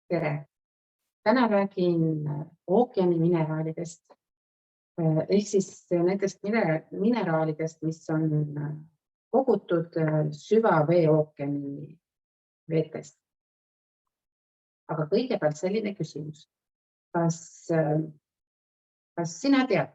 Tere! Täna räägin ookeani mineraalidest ehk siis nendest mineraalidest, mis on kogutud süvavee ookeani veetest. Aga kõigepealt selline küsimus. Kas sina tead,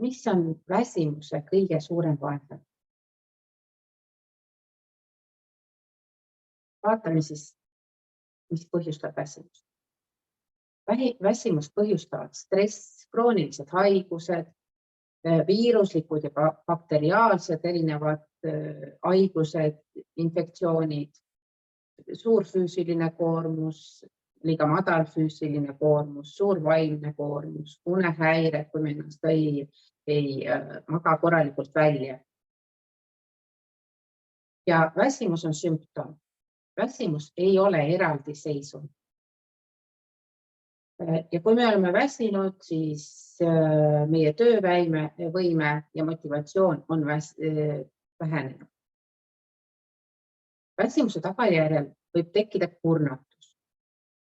mis on väsimuse kõige suurem vaenlane? Vaatame siis, mis põhjustab väsimust. Väsimust põhjustavad stress, kroonilised haigused, viiruslikud ja bakteriaalsed erinevad haigused, infektsioonid, suur füüsiline koormus, liiga madal füüsiline koormus, suur vaimne koormus, unehäired, kui me ennast ei maga korralikult välja. Ja väsimus on sümptom. Väsimus ei ole eraldiseisvuv. Ja kui me oleme väsinud, siis meie töövõime ja motivatsioon on vähenenud. Väsimuse tagajärjel võib tekkida kurnatus.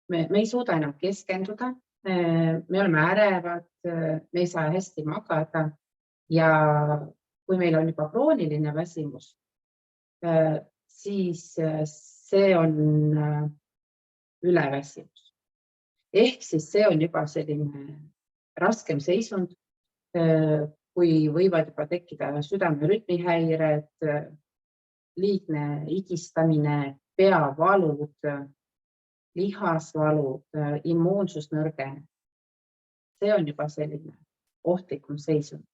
Me ei suuda enam keskenduda, me oleme ärevad, me ei saa hästi magada ja kui meil on juba krooniline väsimus, siis see on üleväsimus. Ehk siis see on juba selline raskem seisund, kui võivad juba tekkida südame rütmihäired, liigne higistamine, peavalud, lihasvalud, immuunsus nõrgeneb. See on juba selline ohtlikum seisund.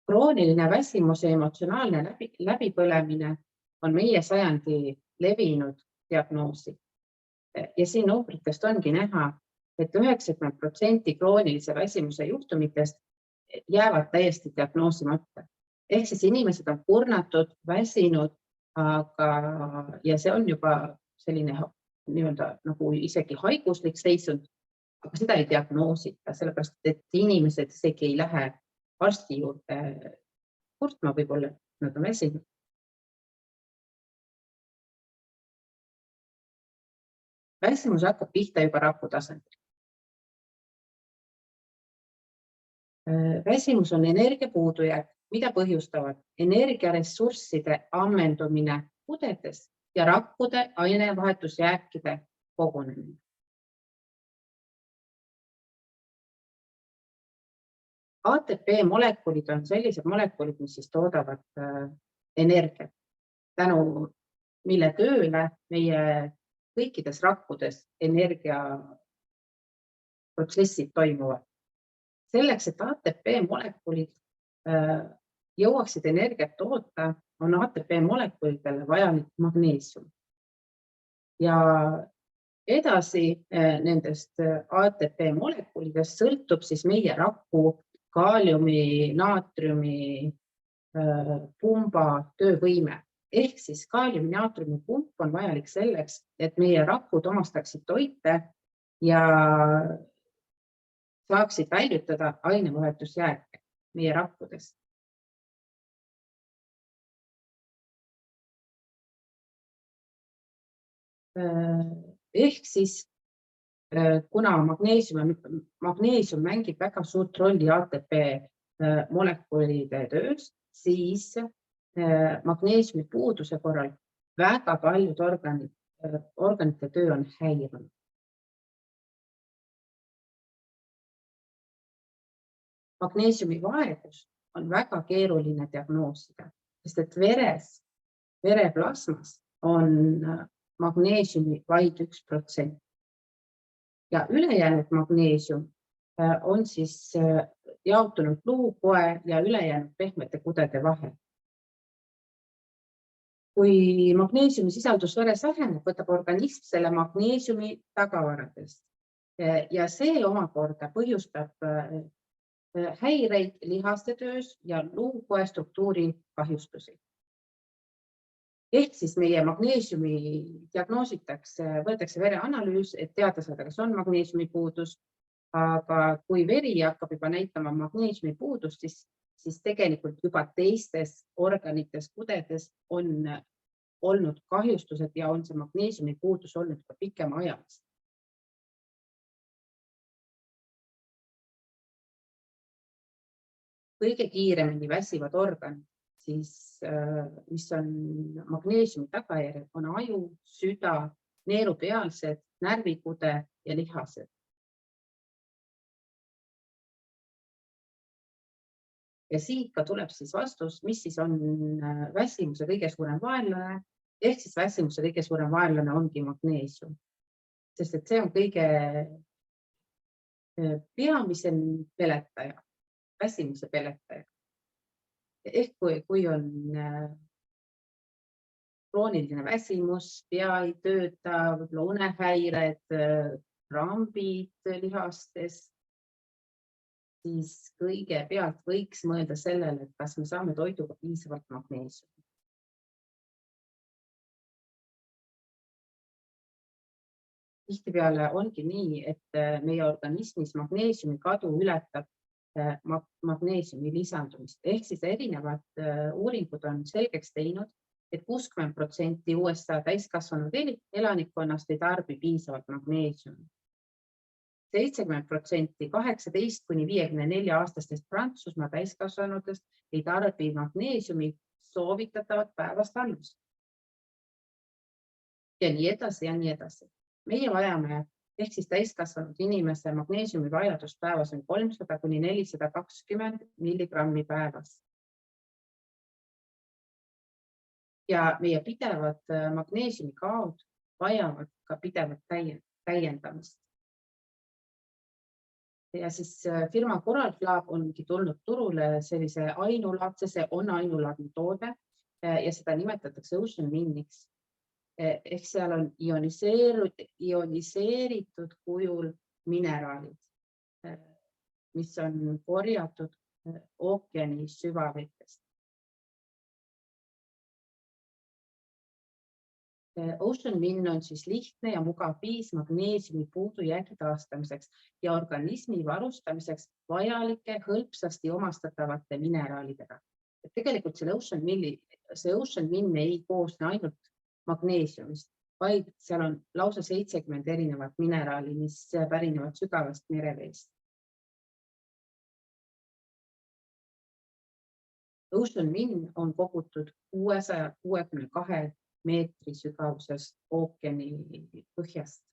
Krooniline väsimus ja emotsionaalne läbipõlemine on meie sajandi levinud diagnoosi. Ja siin numbritest ongi näha, et 90% kroonilise väsimuse juhtumitest jäävad täiesti diagnoosimata. Ehk siis inimesed on kurnatud, väsinud, ja see on juba selline nagu isegi haiguslik seisund, aga seda ei diagnoosita, sellepärast et inimesed isegi ei lähe arsti juurde kurtma, võib-olla nad on väsinud. Väsimus hakkab pihta juba raku tasandil. Väsimus on energia puudujääk, mida põhjustavad energiaressursside ammendumine kudedes ja rakkude ainevahetusjääkide kogunemine. ATP molekulid on sellised molekulid, mis siis toodavad energiat, tänu mille tööle meie kõikides rakkudes energiaprotsessid toimuvad. Selleks, et ATP molekulid jõuaksid energiat toota, on ATP molekulidele vajalik magneesium. Ja edasi nendest ATP molekulidest sõltub siis meie raku kaaliumi, naatriumi pumba töövõime. Ehk siis kaaliumi, naatriumi pump on vajalik selleks, et meie rakud omastaksid toite ja saaksid väljutada ainevahetusjääke meie rakkudest. Ehk siis, kuna magneesium mängib väga suurt rolli ATP molekulide töös, siis magneesiumi puuduse korral väga paljud organite töö on häirinud. Magneesiumi vaegus on väga keeruline diagnoosida, sest et vereplasmas on magneesiumi vaid 1%. Ja ülejäänud magneesium on siis jaotunud luukoe ja ülejäänud pehmete kudede vahel. Kui magneesiumi sisaldus veres väheneb, võtab organism selle magneesiumi tagavaradest ja see omakorda põhjustab häireid lihaste töös ja luukoe struktuuri kahjustusi. Ehk siis meie magneesiumi diagnoositakse, võetakse vereanalüüs, et teada saada, kas on magneesiumi puudus, aga kui veri hakkab juba näitama magneesiumi puudust, siis siis tegelikult juba teistes organites, kudedes on olnud kahjustused ja on see magneesiumi puudus olnud ka pikema ajalist. Kõige kiiremini väsivad organid, siis, mis on magneesiumi tagajärjel, on aju, süda, neerupealsed, närvikude ja lihased. Ja siit ka tuleb siis vastus, mis siis on väsimuse kõige suurem vaenlane, ehk siis väsimuse kõige suurem vaenlane ongi magneesium. Sest et see on kõige peamisem peletaja, väsimuse peletaja. Ehk kui on krooniline väsimus, pea ei tööta, võib-olla unehäired, krambid lihastes, siis kõigepealt võiks mõelda sellele, et kas me saame toiduga piisavalt magneesiumi. Tihtipeale ongi nii, et meie organismis magneesiumi kadu ületab magneesiumi lisandumist. Ehk siis erinevad uuringud on selgeks teinud, et 60% USA täiskasvanud elanikkonnast ei tarbi piisavalt magneesiumi. 70% 18–54 aastastest Prantsusmaa täiskasvanutest ei tarbi magneesiumi soovitatavat päevast algust. Ja nii edasi ja nii edasi. Meie vajame, ehk siis täiskasvanud inimese magneesiumi vajadus päevas on 300–420 milligrammi päevas. Ja meie pidevad magneesiumi kaod vajavad ka pidevat täiendamist. Ja siis firma Coralclab ongi tulnud turule sellise ainulaadse, see on ainulaadne toode ja seda nimetatakse Ocean Miniks. Ehk seal on ioniseeritud kujul mineraalid, mis on korjatud ookeani süvavetest. Ocean Min on siis lihtne ja mugav viis magneesiumi puudujäägi taastamiseks ja organismi varustamiseks vajalike hõlpsasti omastatavate mineraalidega. Et tegelikult see Ocean Min ei koosne ainult magneesiumist, vaid seal on lausa 70 erinevat mineraali, mis pärinevad sügavast mereveest. Ocean Min on kogutud 662 meetri sügavusest ookeani põhjast.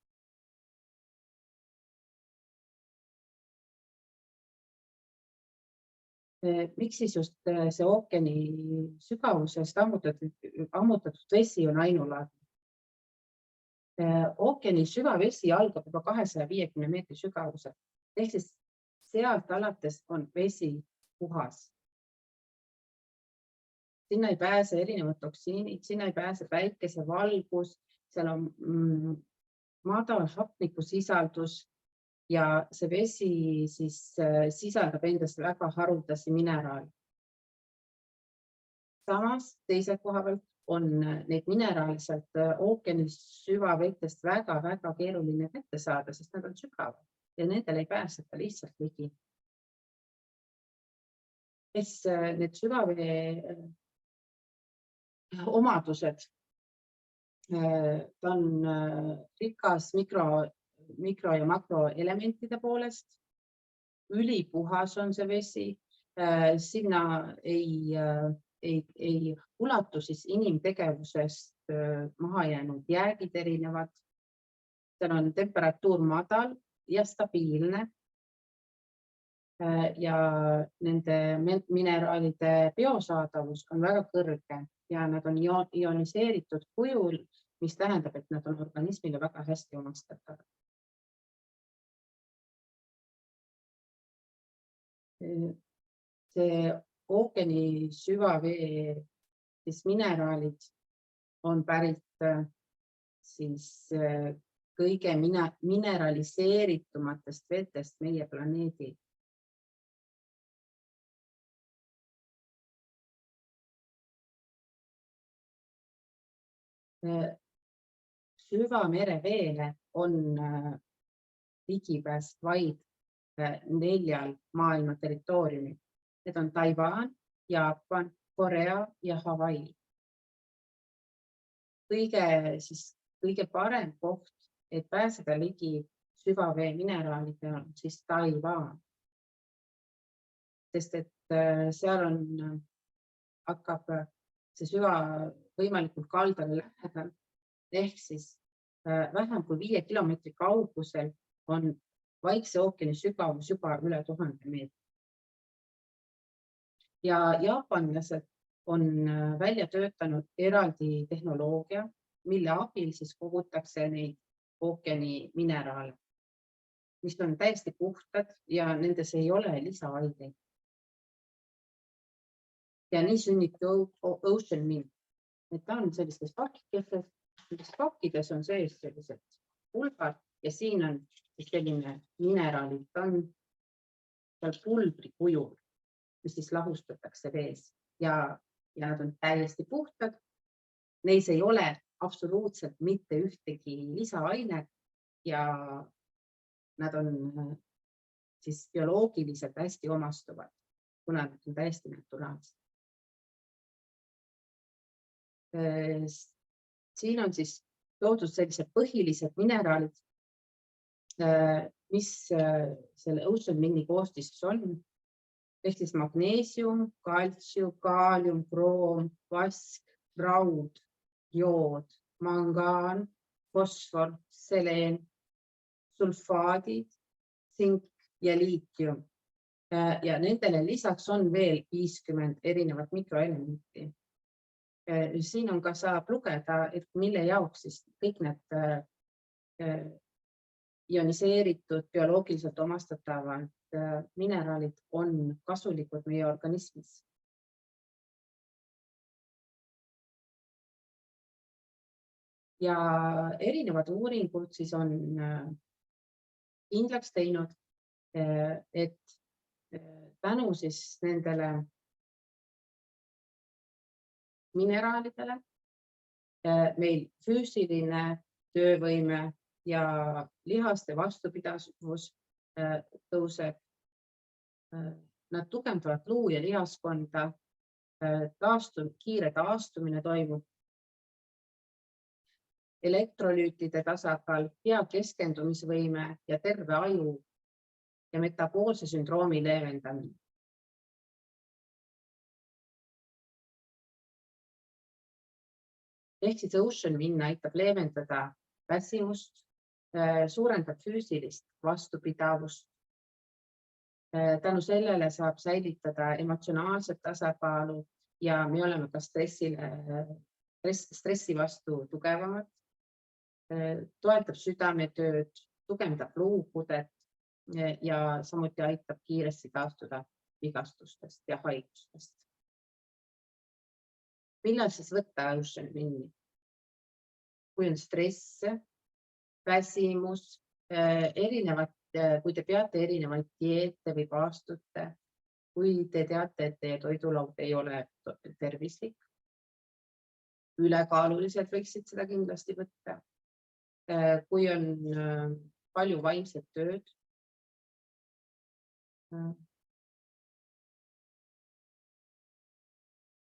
Miks siis just see ookeani sügavusest ammutatud vesi on ainulaadne? Ookeani süvavesi algab juba 250 meetri sügavusel, ehk siis sealt alates on vesi puhas. Sinna ei pääse erinevad toksiinid, sinna ei pääse päikesevalgus, seal on madal hapnikusisaldus ja see vesi siis sisaldab endas väga haruldasi mineraale. Samas teise koha pealt on neid mineraale sealt ookeani süvavetest väga keeruline kätte saada, sest nad on sügavad ja nendel ei pääseta lihtsalt ligi. Need süvavee omadused, ta on rikas mikro- ja makroelementide poolest, ülipuhas on see vesi, sinna ei ulatu siis inimtegevusest maha jäänud jäägid erinevad, seal on temperatuur madal ja stabiilne ja nende mineraalide biosaadavus on väga kõrge ja nad on ioniseeritud kujul, mis tähendab, et nad on organismile väga hästi omastatavad. See ookeani süvavee mineraalid on pärit siis kõige mineraliseeritumatest vetest meie planeedil. Süvamereveele on ligipääs vaid 4 maailma territooriumil. Need on Taiwan, Jaapan, Korea ja Hawaii. Kõige parem koht, et pääseda ligi süvavee mineraalide on siis Taiwan. Sest et seal hakkab see süva võimalikult kaldale lähedal, ehk siis vähem kui 5 kilomeetri kaugusel on Vaikse ookeani sügavus juba üle 1000 meetrit. Ja jaapanlased on välja töötanud eraldi tehnoloogia, mille abil siis kogutakse neid ookeani mineraale, mis on täiesti puhtad ja nendes ei ole lisaaineid. Ja nii sünnibki Ocean Mint. Ta on sellistes pakkides, nendes pakkides on sees sellised pulbad ja siin on selline mineraalid, ta on seal pulbri kujul, mis siis lahustatakse vees ja nad on täiesti puhtad. Neis ei ole absoluutselt mitte ühtegi lisaainet ja nad on siis bioloogiliselt hästi omastuvad, kuna nad on täiesti naturaalsed. Siin on siis toodud sellised põhilised mineraalid, mis selle Ocean Minti koostises on. Ehk siis magneesium, kaltsium, kaalium, kroom, vask, raud, jood, mangaan, fosfor, seleen, sulfaadid, tsink ja liitium. Ja nendele lisaks on veel 50 erinevat mikroelementi. Siin on ka saab lugeda, et mille jaoks siis kõik need ioniseeritud bioloogiliselt omastatavad mineraalid on kasulikud meie organismis. Ja erinevad uuringud siis on kindlaks teinud, et tänu siis nendele mineraalidele meil füüsiline töövõime ja lihaste vastupidavus tõuseb. Nad tugevdavad luu- ja lihaskonda, kiire taastumine toimub, elektrolüütide tasakaal, hea keskendumisvõime ja terve aju ja metaboolse sündroomi leevendamine. Ehk siis Ocean Mint aitab leevendada väsimust, suurendab füüsilist vastupidavust. Tänu sellele saab säilitada emotsionaalset tasakaalu ja me oleme ka stressi vastu tugevamad. Toetab südametööd, tugevdab luukudet ja samuti aitab kiiresti taastuda vigastustest ja haigustest. Millal siis võtta Ocean Minti? Kui on stress, väsimus, kui te peate erinevaid dieete või paastute, kui te teate, et teie toidulaud ei ole tervislik, ülekaalulised võiksid seda kindlasti võtta. Kui on palju vaimset tööd,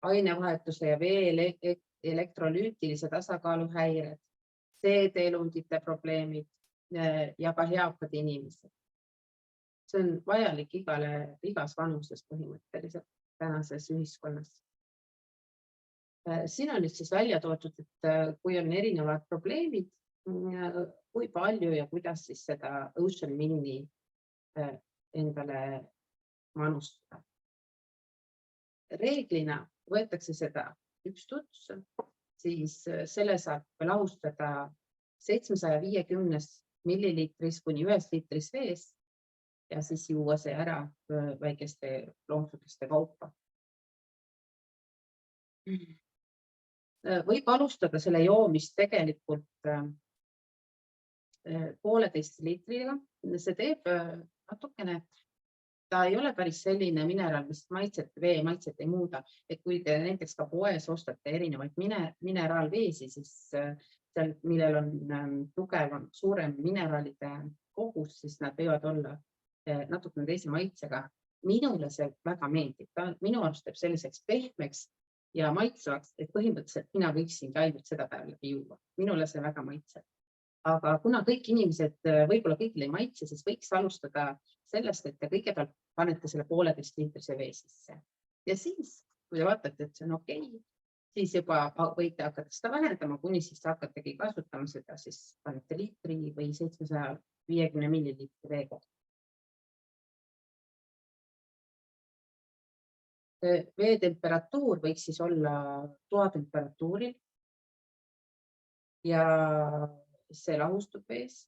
ainevahetuse ja vee elektrolüütilise tasakaalu häired, seedeelundite probleemid ja ka heakad inimesed. See on vajalik igas vanuses põhimõtteliselt tänases ühiskonnas. Siin on nüüd siis välja toodud, et kui on erinevad probleemid, kui palju ja kuidas siis seda Ocean Minti endale manustada. Reeglina võetakse seda üks tuts, siis selle saab lahustada 750 milliliitris kuni 1 liitris vees ja siis juua see ära väikeste lonksutuste kaupa. Võib alustada selle joomist tegelikult 1,5 liitriga. See teeb natukene, ta ei ole päris selline mineraal, mis vee maitset ei muuda. Et kui te näiteks ka poes ostate erinevaid mineraalveesi, siis seal, millel on tugevam, suurem mineraalide kogus, siis nad võivad olla natukene teise maitsega minule see väga meeldib. Minu arust teeb selliseks pehmeks ja maitsevaks, et põhimõtteliselt mina võiksingi ainult seda päev läbi juua. Minule see väga maitseb. Aga kuna kõik inimesed võib-olla kõigile ei maitse, siis võiks alustada sellest, et te kõigepealt panete selle 1,5 liitrise vee sisse. Ja siis, kui te vaatate, et see on okei, siis juba võite hakata seda vähendama, kuni siis hakkategi kasutama seda, siis panete liitri või 750 milliliitri veega. Vee temperatuur võiks siis olla toatemperatuuril ja see lahustub vees,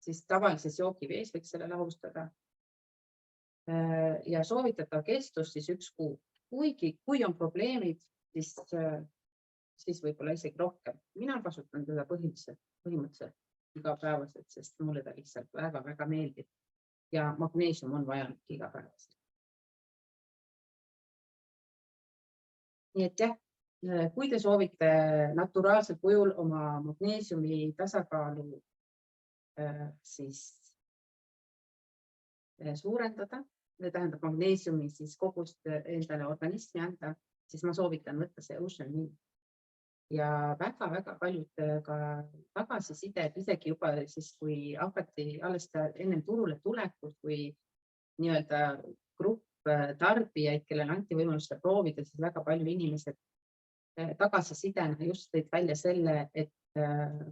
siis tavalises joogivees võiks selle lahustada ja soovitatav kestus siis 1 kuu. Kuigi, kui on probleemid, siis võib-olla isegi rohkem. Mina kasutan teda põhimõtteliselt igapäevaselt, sest mulle ta lihtsalt väga-väga meeldib ja magneesium on vajalik igapäevaselt. Nii et jah, kui te soovite naturaalsel kujul oma magneesiumi tasakaalu siis suurendada, tähendab magneesiumi siis kogust endale organismi anda, siis ma soovitan võtta see Ocean Mint. Ja väga-väga paljud ka tagasisided, isegi juba siis, kui hakati alles ennem turule tulekut, kui nii-öelda grupp tarbijaid, kellel anti võimalust proovida, siis väga palju inimesed tagasisidena just tõid välja selle, et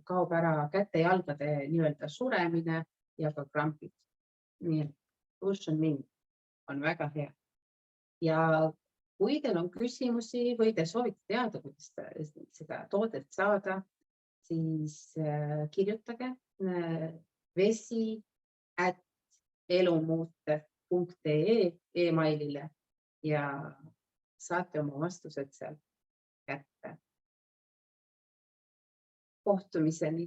kaob ära käte-jalgade nii-öelda suremine ja ka krampid. Nii et Ocean Mint on väga hea. Ja kui teil on küsimusi või te soovite teada, kuidas seda toodet saada, siis kirjutage vesi@elumuutev.ee emailile ja saate oma vastused seal kätte. Kohtumiseni!